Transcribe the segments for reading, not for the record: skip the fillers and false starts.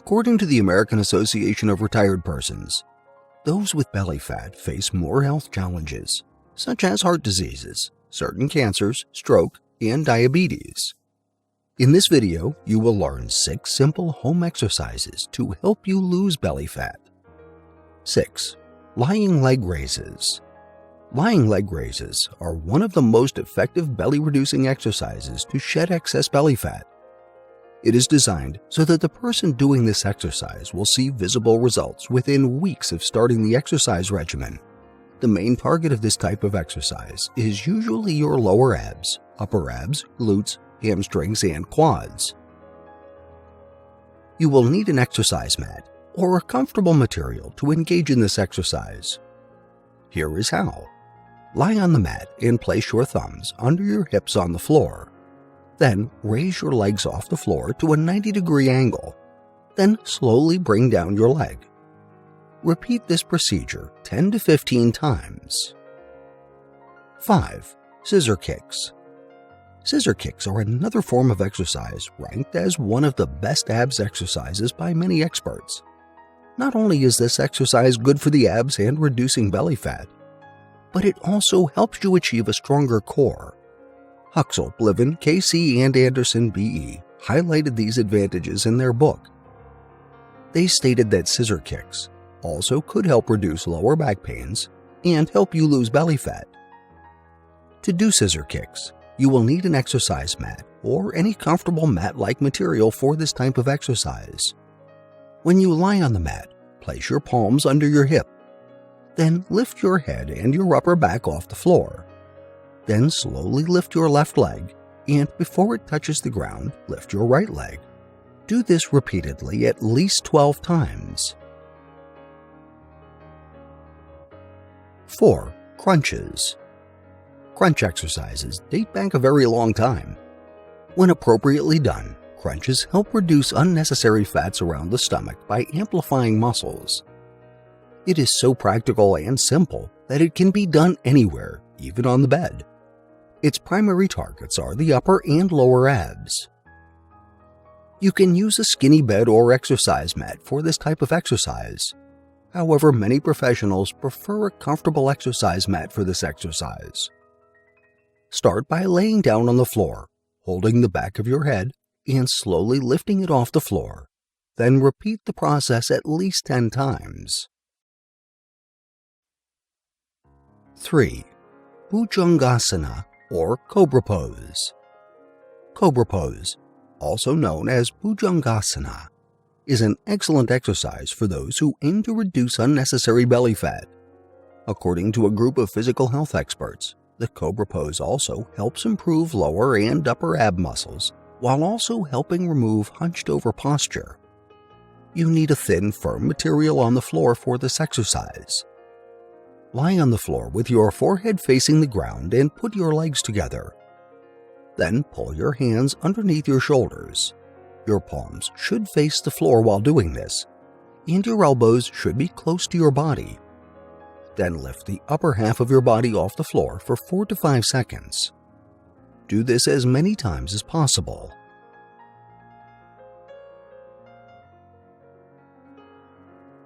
According to the American Association of Retired Persons, those with belly fat face more health challenges, such as heart diseases, certain cancers, stroke, and diabetes. In this video, you will learn 6 simple home exercises to help you lose belly fat. 6. Lying leg raises. Lying leg raises are one of the most effective belly-reducing exercises to shed excess belly fat. It is designed so that the person doing this exercise will see visible results within weeks of starting the exercise regimen. The main target of this type of exercise is usually your lower abs, upper abs, glutes, hamstrings, and quads. You will need an exercise mat or a comfortable material to engage in this exercise. Here is how. Lie on the mat and place your thumbs under your hips on the floor. Then raise your legs off the floor to a 90-degree angle. Then slowly bring down your leg. Repeat this procedure 10 to 15 times. 5. Scissor kicks. Scissor kicks are another form of exercise ranked as one of the best abs exercises by many experts. Not only is this exercise good for the abs and reducing belly fat, but it also helps you achieve a stronger core. Huxell, Bliven, KC, and Anderson, B.E. highlighted these advantages in their book. They stated that scissor kicks also could help reduce lower back pains and help you lose belly fat. To do scissor kicks, you will need an exercise mat or any comfortable mat-like material for this type of exercise. When you lie on the mat, place your palms under your hip. Then lift your head and your upper back off the floor. Then slowly lift your left leg, and before it touches the ground, lift your right leg. Do this repeatedly at least 12 times. 4. Crunches. Crunch exercises date back a very long time. When appropriately done, crunches help reduce unnecessary fats around the stomach by amplifying muscles. It is so practical and simple that it can be done anywhere, even on the bed. Its primary targets are the upper and lower abs. You can use a skinny bed or exercise mat for this type of exercise. However, many professionals prefer a comfortable exercise mat for this exercise. Start by laying down on the floor, holding the back of your head, and slowly lifting it off the floor. Then repeat the process at least 10 times. 3. Bhujangasana or Cobra Pose. Cobra Pose, also known as Bhujangasana, is an excellent exercise for those who aim to reduce unnecessary belly fat. According to a group of physical health experts, the Cobra Pose also helps improve lower and upper ab muscles while also helping remove hunched-over posture. You need a thin, firm material on the floor for this exercise. Lie on the floor with your forehead facing the ground and put your legs together. Then pull your hands underneath your shoulders. Your palms should face the floor while doing this, and your elbows should be close to your body. Then lift the upper half of your body off the floor for 4 to 5 seconds. Do this as many times as possible.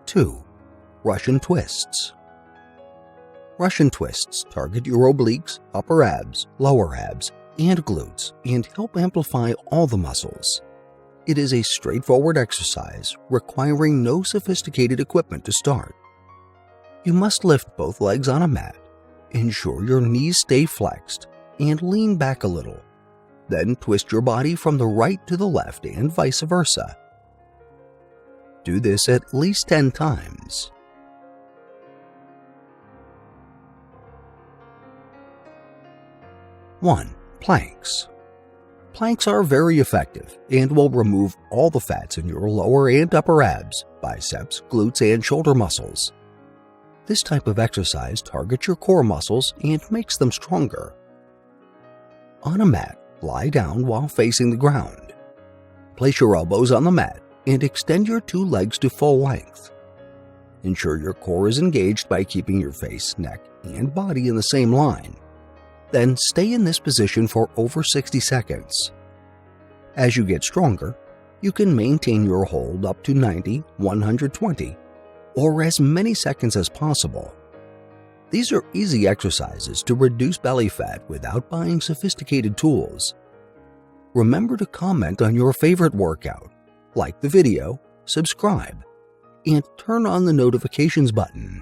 2. Russian twists. Russian twists target your obliques, upper abs, lower abs, and glutes and help amplify all the muscles. It is a straightforward exercise requiring no sophisticated equipment to start. You must lift both legs on a mat, ensure your knees stay flexed, and lean back a little. Then twist your body from the right to the left and vice versa. Do this at least 10 times. 1. Planks. Planks are very effective and will remove all the fats in your lower and upper abs, biceps, glutes, and shoulder muscles. This type of exercise targets your core muscles and makes them stronger. On a mat, lie down while facing the ground. Place your elbows on the mat and extend your 2 legs to full length. Ensure your core is engaged by keeping your face, neck, and body in the same line. Then stay in this position for over 60 seconds. As you get stronger, You can maintain your hold up to 90, 120, or as many seconds as possible. These are easy exercises to reduce belly fat without buying sophisticated tools. Remember to comment on your favorite workout, like the video, subscribe, and turn on the notifications button.